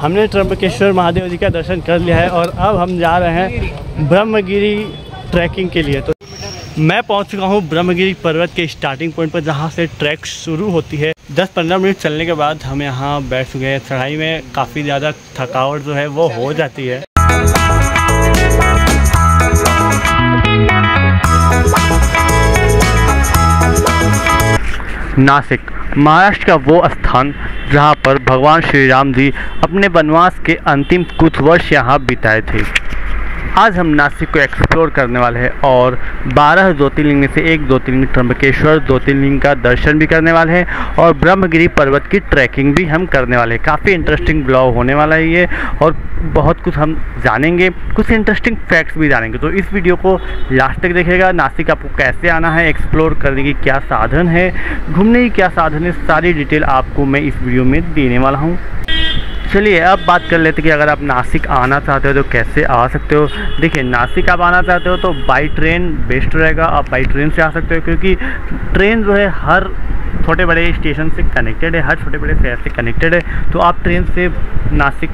हमने त्र्यंबकेश्वर महादेव जी का दर्शन कर लिया है और अब हम जा रहे हैं ब्रह्मगिरी ट्रैकिंग के लिए। तो मैं पहुंच चुका हूं ब्रह्मगिरी पर्वत के स्टार्टिंग पॉइंट पर, जहां से ट्रैक शुरू होती है। 10-15 मिनट चलने के बाद हम यहां बैठ चुके हैं। चढ़ाई में काफ़ी ज़्यादा थकावट जो है वो हो जाती है। नासिक महाराष्ट्र का वो स्थान जहां पर भगवान श्री राम जी अपने वनवास के अंतिम कुछ वर्ष यहाँ बिताए थे। आज हम नासिक को एक्सप्लोर करने वाले हैं और 12 ज्योतिर्लिंग में से एक ज्योतिर्लिंग त्र्यंबकेश्वर ज्योतिर्लिंग का दर्शन भी करने वाले हैं और ब्रह्मगिरी पर्वत की ट्रैकिंग भी हम करने वाले हैं। काफ़ी इंटरेस्टिंग ब्लॉग होने वाला है ये और बहुत कुछ हम जानेंगे, कुछ इंटरेस्टिंग फैक्ट्स भी जानेंगे। तो इस वीडियो को लास्ट तक देखिएगा। नासिक आपको कैसे आना है, एक्सप्लोर करने की क्या साधन है, घूमने की क्या साधन है, सारी डिटेल आपको मैं इस वीडियो में देने वाला हूँ। चलिए अब बात कर लेते हैं कि अगर आप नासिक आना चाहते हो तो कैसे आ सकते हो। देखिए, नासिक आप आना चाहते हो तो बाई ट्रेन बेस्ट रहेगा। आप बाई ट्रेन से आ सकते हो क्योंकि ट्रेन जो है हर छोटे बड़े स्टेशन से कनेक्टेड है, हर छोटे बड़े शहर से कनेक्टेड है। तो आप ट्रेन से नासिक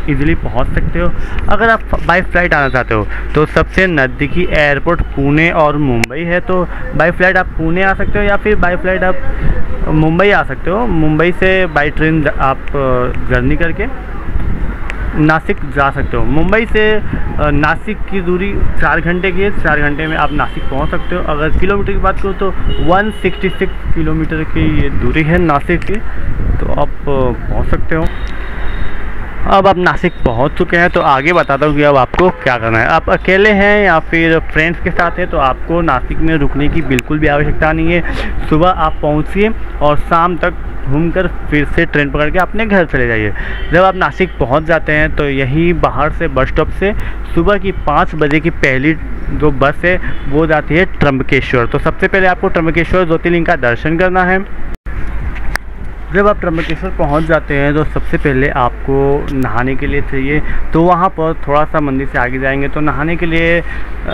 इजीली पहुंच सकते हो। अगर आप बाई फ्लाइट आना चाहते हो तो सबसे नज़दीकी एयरपोर्ट पुणे और मुंबई है। तो बाई फ्लाइट आप पुणे आ सकते हो या फिर बाई फ्लाइट आप मुंबई आ सकते हो। मुंबई से बाई ट्रेन आप जर्नी करके नासिक जा सकते हो। मुंबई से नासिक की दूरी 4 घंटे की है। 4 घंटे में आप नासिक पहुंच सकते हो। अगर किलोमीटर की बात करूँ तो 166 किलोमीटर की ये दूरी है नासिक की, तो आप पहुंच सकते हो। अब आप नासिक पहुंच चुके हैं तो आगे बताता हूँ कि अब आपको क्या करना है। आप अकेले हैं या फिर फ्रेंड्स के साथ हैं तो आपको नासिक में रुकने की बिल्कुल भी आवश्यकता नहीं है। सुबह आप पहुंचिए और शाम तक घूमकर फिर से ट्रेन पकड़ के अपने घर चले जाइए। जब आप नासिक पहुंच जाते हैं तो यहीं बाहर से बस स्टॉप से सुबह की 5 बजे की पहली जो बस है वो जाती है त्र्यंबकेश्वर। तो सबसे पहले आपको त्र्यंबकेश्वर ज्योतिर्लिंग का दर्शन करना है। जब आप त्र्यंबकेश्वर पहुंच जाते हैं तो सबसे पहले आपको नहाने के लिए चाहिए। तो वहां पर थोड़ा सा मंदिर से आगे जाएंगे तो नहाने के लिए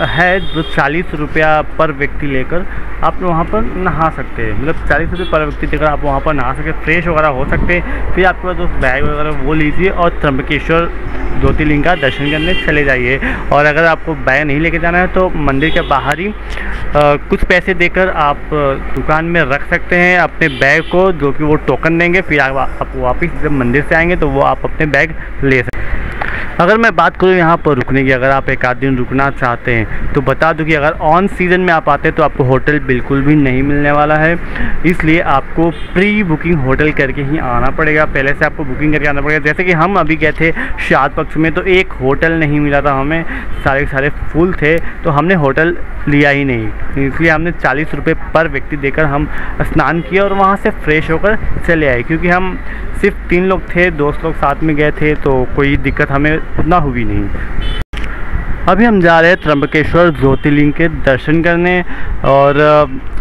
है जो 40 रुपया पर व्यक्ति लेकर आप वहां पर नहा सकते हैं। मतलब 40 रुपये पर व्यक्ति देकर आप वहां पर नहा सकते, फ्रेश वगैरह हो सकते हैं। फिर आपके पास उस बैग वगैरह वो लीजिए और त्र्यंबकेश्वर ज्योतिर्लिंग का दर्शन करने चले जाइए। और अगर आपको बैग नहीं लेके जाना है तो मंदिर के बाहर ही कुछ पैसे देकर आप दुकान में रख सकते हैं अपने बैग को, जो कि वो टोकन देंगे। फिर आप वापस जब मंदिर से आएंगे तो वो आप अपने बैग ले सकते हैं। अगर मैं बात करूँ यहाँ पर रुकने की, अगर आप एक आध दिन रुकना चाहते हैं तो बता दूं कि अगर ऑन सीज़न में आप आते हैं तो आपको होटल बिल्कुल भी नहीं मिलने वाला है। इसलिए आपको प्री बुकिंग होटल करके ही आना पड़ेगा। पहले से आपको बुकिंग करके आना पड़ेगा। जैसे कि हम अभी गए थे श्राद्ध पक्ष में तो एक होटल नहीं मिला था हमें, सारे फुल थे तो हमने होटल लिया ही नहीं। इसलिए हमने 40 रुपये पर व्यक्ति देकर हम स्नान किया और वहाँ से फ्रेश होकर चले आए। क्योंकि हम सिर्फ 3 लोग थे, दोस्त लोग साथ में गए थे तो कोई दिक्कत हमें उतना हुई नहीं। अभी हम जा रहे हैं त्र्यंबकेश्वर ज्योतिर्लिंग के दर्शन करने। और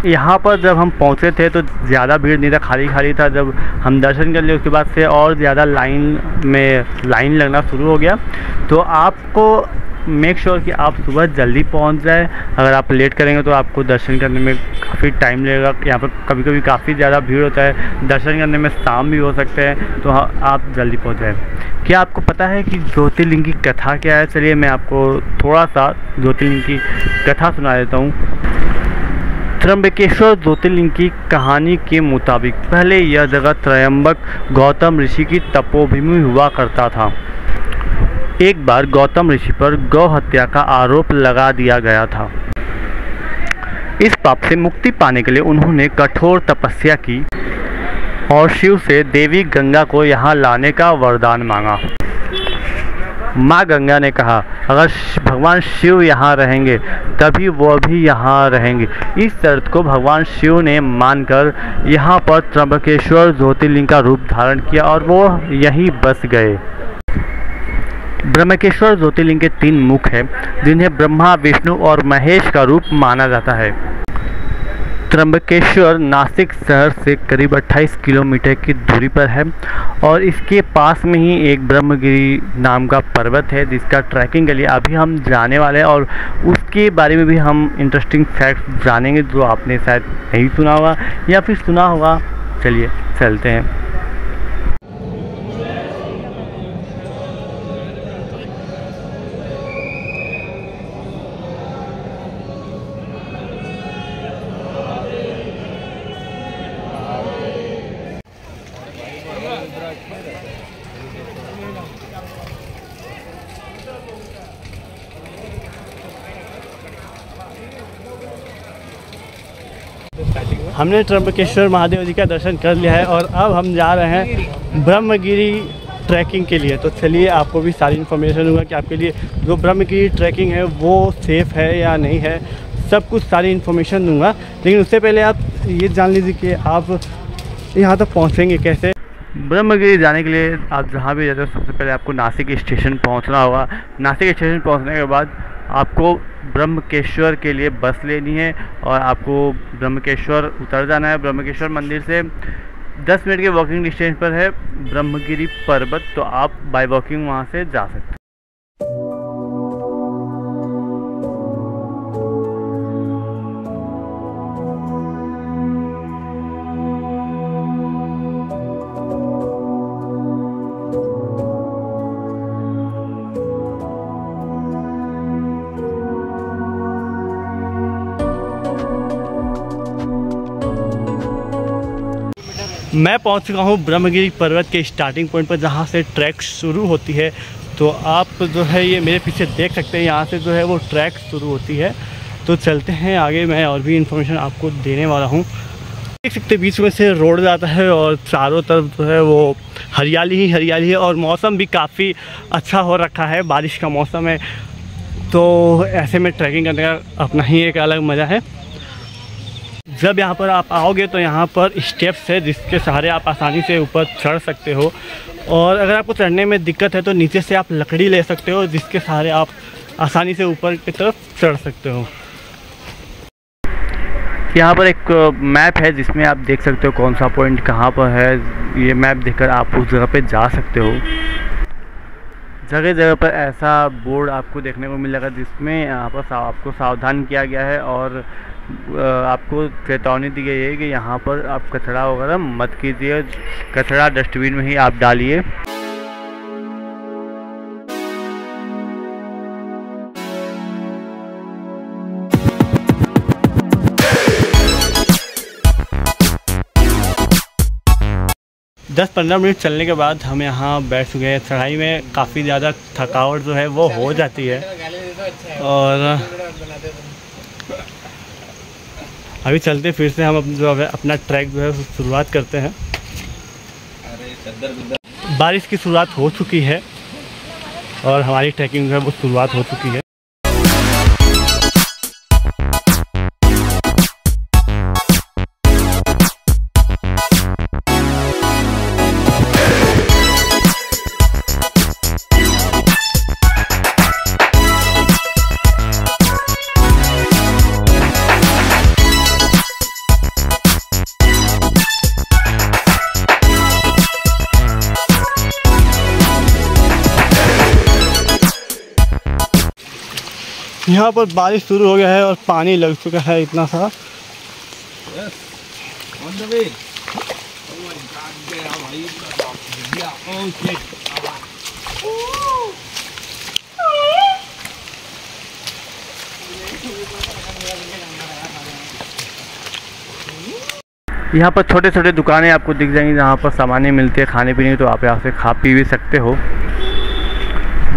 यहाँ पर जब हम पहुँचे थे तो ज़्यादा भीड़ नहीं था, खाली था। जब हम दर्शन कर लिए उसके बाद से और ज़्यादा लाइन लगना शुरू हो गया। तो आपको मेक श्योर कि आप सुबह जल्दी पहुंच जाए। अगर आप लेट करेंगे तो आपको दर्शन करने में काफ़ी टाइम लगेगा। यहाँ पर कभी काफ़ी ज़्यादा भीड़ होता है, दर्शन करने में शाम भी हो सकते हैं। तो आप जल्दी पहुंच जाए। क्या आपको पता है कि ज्योतिर्लिंग की कथा क्या है? चलिए मैं आपको थोड़ा सा ज्योतिर्लिंग की कथा सुना देता हूँ। त्र्यंबकेश्वर ज्योतिर्लिंग की कहानी के मुताबिक पहले यह जगह त्रयंबक गौतम ऋषि की तपोभूमि हुआ करता था। एक बार गौतम ऋषि पर गौ हत्या का आरोप लगा दिया गया था। इस पाप से मुक्ति पाने के लिए उन्होंने कठोर तपस्या की और शिव से देवी गंगा को यहाँ लाने का वरदान मांगा। माँ गंगा ने कहा, अगर भगवान शिव यहाँ रहेंगे तभी वो भी यहाँ रहेंगे। इस शर्त को भगवान शिव ने मानकर यहाँ पर त्र्यंबकेश्वर ज्योतिर्लिंग का रूप धारण किया और वो यहीं बस गए। ब्रह्मकेश्वर ज्योतिर्लिंग के 3 मुख हैं जिन्हें ब्रह्मा, विष्णु और महेश का रूप माना जाता है। त्र्यंबकेश्वर नासिक शहर से करीब 28 किलोमीटर की दूरी पर है और इसके पास में ही एक ब्रह्मगिरी नाम का पर्वत है जिसका ट्रैकिंग के लिए अभी हम जाने वाले हैं और उसके बारे में भी हम इंटरेस्टिंग फैक्ट्स जानेंगे जो आपने शायद नहीं सुना होगा या फिर सुना होगा। चलिए चलते हैं। हमने त्र्यंबकेश्वर महादेव जी का दर्शन कर लिया है और अब हम जा रहे हैं ब्रह्मगिरी ट्रैकिंग के लिए। तो चलिए आपको भी सारी इन्फॉर्मेशन दूंगा कि आपके लिए जो ब्रह्मगिरी ट्रैकिंग है वो सेफ़ है या नहीं है, सब कुछ सारी इन्फॉर्मेशन दूंगा। लेकिन उससे पहले आप ये जान लीजिए कि आप यहाँ तक पहुँचेंगे कैसे। ब्रह्मगिरी जाने के लिए आप जहाँ भी जाते हो सबसे पहले आपको नासिक स्टेशन पहुँचना होगा। नासिक स्टेशन पहुँचने के बाद आपको ब्रह्मकेश्वर के लिए बस लेनी है और आपको ब्रह्मकेश्वर उतर जाना है। ब्रह्मकेश्वर मंदिर से 10 मिनट के वॉकिंग डिस्टेंस पर है ब्रह्मगिरी पर्वत, तो आप बाय वॉकिंग वहाँ से जा सकते हैं। मैं पहुंच चुका हूं ब्रह्मगिरी पर्वत के स्टार्टिंग पॉइंट पर जहां से ट्रैक शुरू होती है। तो आप जो है ये मेरे पीछे देख सकते हैं, यहां से जो है वो ट्रैक शुरू होती है। तो चलते हैं आगे, मैं और भी इन्फॉर्मेशन आपको देने वाला हूं। देख सकते हैं बीच में से रोड जाता है और चारों तरफ जो है वो हरियाली ही हरियाली है और मौसम भी काफ़ी अच्छा हो रखा है, बारिश का मौसम है। तो ऐसे में ट्रैकिंग करने का अपना ही एक अलग मज़ा है। जब यहाँ पर आप आओगे तो यहाँ पर स्टेप्स है जिसके सहारे आप आसानी से ऊपर चढ़ सकते हो, और अगर आपको चढ़ने में दिक्कत है तो नीचे से आप लकड़ी ले सकते हो जिसके सहारे आप आसानी से ऊपर की तरफ चढ़ सकते हो। यहाँ पर एक मैप है जिसमें आप देख सकते हो कौन सा पॉइंट कहाँ पर है। ये मैप देखकर आप उस जगह पे जा सकते हो। जगह जगह पर ऐसा बोर्ड आपको देखने को मिलेगा जिसमें यहाँ पर आपको सावधान किया गया है और आपको चेतावनी दी गई है कि यहाँ पर आप कचरा वगैरह मत कीजिए, कचरा डस्टबिन में ही आप डालिए। दस 15 मिनट चलने के बाद हम यहाँ बैठ चुके हैं। चढ़ाई में काफ़ी ज़्यादा थकावट जो है वो हो जाती है और अभी चलते फिर से हम जो है अपना ट्रैक जो है शुरुआत करते हैं। बारिश की शुरुआत हो चुकी है और हमारी ट्रैकिंग जो है वो शुरुआत हो चुकी है। यहाँ पर बारिश शुरू हो गया है और पानी लग चुका है इतना सा। यहाँ पर छोटे छोटे दुकानें आपको दिख जाएंगी जहाँ पर सामानें मिलते हैं खाने पीने की, तो आप यहाँ से खा पी भी सकते हो।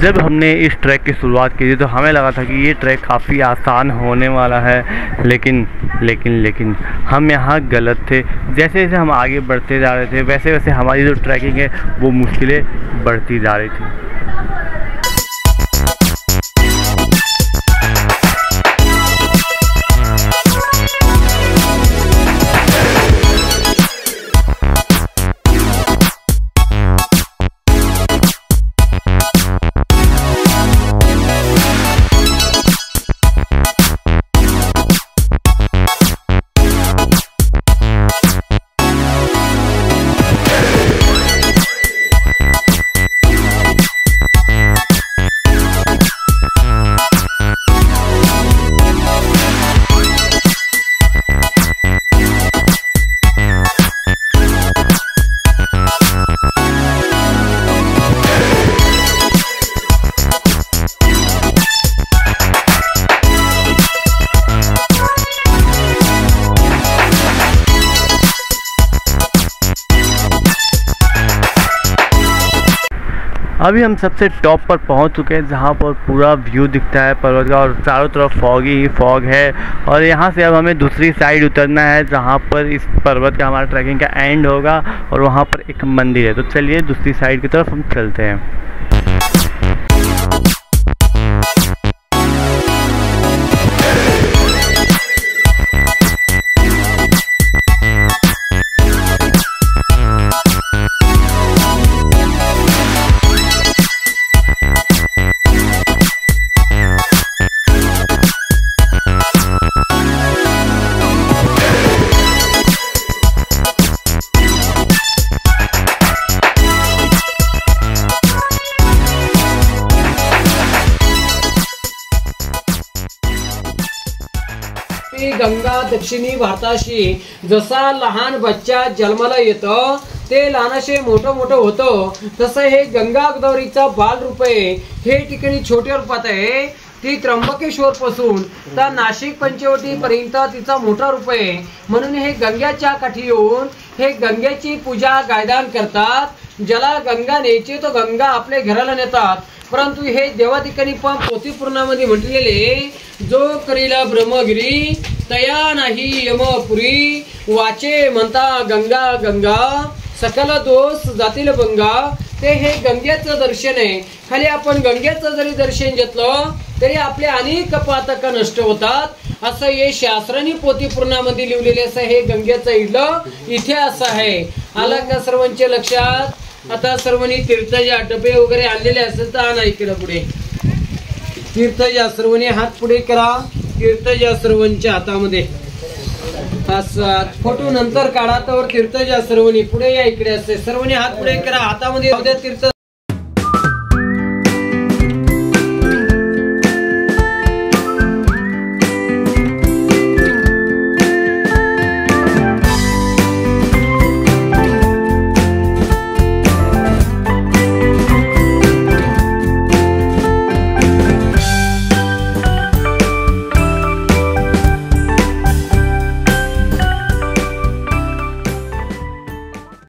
जब हमने इस ट्रैक की शुरुआत की थी तो हमें लगा था कि ये ट्रैक काफ़ी आसान होने वाला है, लेकिन हम यहाँ गलत थे। जैसे जैसे हम आगे बढ़ते जा रहे थे वैसे वैसे हमारी जो ट्रैकिंग है वो मुश्किलें बढ़ती जा रही थी। अभी हम सबसे टॉप पर पहुंच चुके हैं, जहां पर पूरा व्यू दिखता है पर्वत का और चारों तरफ फॉग ही फॉग है। और यहां से अब हमें दूसरी साइड उतरना है, जहां पर इस पर्वत का हमारा ट्रैकिंग का एंड होगा और वहां पर एक मंदिर है। तो चलिए दूसरी साइड की तरफ हम चलते हैं। गंगा दक्षिणी भारताशी जसा लहान बच्चा जन्माला येतो ते लहानशे मोठं होतं, तसं हे गंगा गोदावरीचा बाल रूप आहे। हे ठिकाणी छोट्या रूपात आहे। ती त्र्यंबकेश्वर पासून तर नाशिक पंचवटी पर्यंत तिचा मोठा रूप आहे। म्हणून हे गंग्याच्या काठी येऊन हे गंगेची पूजा गायदान करतात। ज्याला गंगा न्यायची तो गंगा आपल्या घराला नेतात। परंतु हे देवा ठिकाणी पण पोथी पुराणामध्ये म्हटलेले, जो करीला ब्रह्मगिरी तया नाही यमपुरी, वाचे म्हणता गंगा गंगा सकल दोष जातील भंगा। ते हे गंगेचं दर्शन आहे। खाली आपण गंगेचं जरी दर्शन घेतलं तरी आपले अनेक पातक नष्ट होतात। असं हे शास्त्रांनी पोथी पुराणामध्ये लिहिलेले असं हे गंगेचं इथलं इतिहास आहे। आलं का सर्वांच्या लक्षात? आता सर्वांनी तीर्थाचे डबे वगैरे आणलेले असेल तर आणा इकडे पुढे। तीर्थाच्या सर्वांनी हात पुढे करा। तीर्थाच्या सर्वांच्या हातामध्ये फोटो नंतर काढा, तर तीर्थाच्या सर्वांनी पुढे या इकडे असते। सर्वांनी हात पुढे करा, हातामध्ये तीर्थ